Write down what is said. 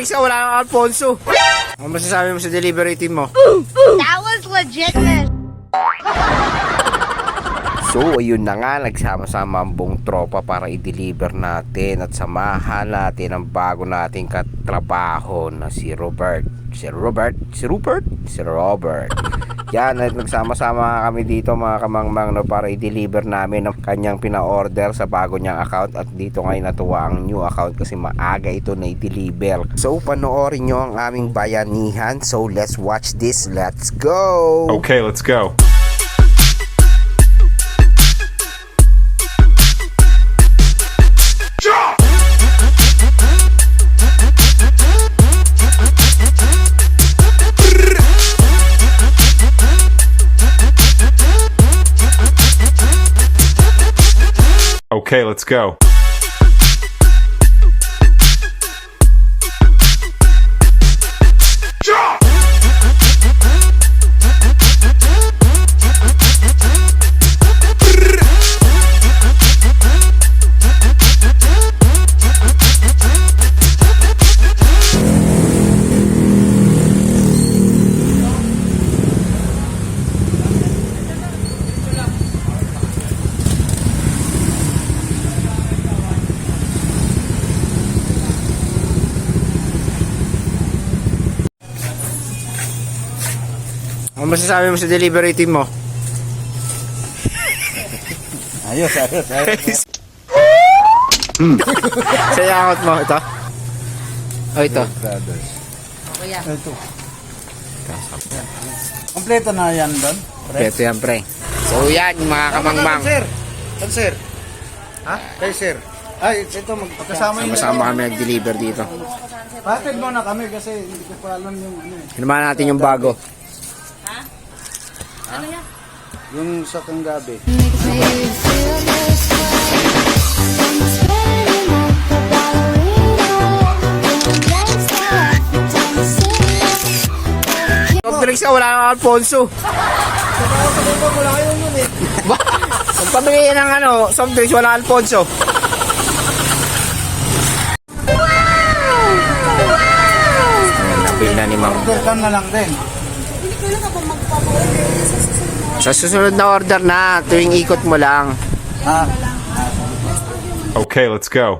Felix ka, wala kang Alfonso. Ano masasabi mo sa delivery team mo? That was legit. So, ayun na nga, nagsama-sama ang buong tropa para i-deliver natin at samahan natin ang bago nating katrabaho na si Robert. Si Robert. Yan, at nagsama-sama kami dito mga kamangmang no, para i-deliver namin ang kanyang pina-order sa bago niyang account. At dito ngayon natuwa ang new account kasi maaga ito na i-deliver. So, panoorin nyo ang aming bayanihan. So, let's watch this. Let's go! Okay, let's go. Okay, let's go. Ano masasabi mo sa delivery team mo? Ayos. Sa yakot mo, ito? O ito? Brothers. Kuya. Ito. Kompleto na yan doon? Ito yan, pre. So yan, mga kamangmang. Sir. Sir. Ha? Kay sir. Ay, ito magkasama yun. Sama-sama kami nag-deliver dito. Patid mo na kami kasi hindi ko pa alam yung ano eh. Hinamahan natin yung bago. Ano yan? Yung sa Kanggabi. Soft drinks ka, wala kang Alfonso. Kung pabigyan ng ano, soft drinks, wala kang Alfonso. Ayan, napil na ni Ma'am. Order ka na lang din. Sa susunod na order na, tuwing ikot mo lang. Ha? Okay, let's go.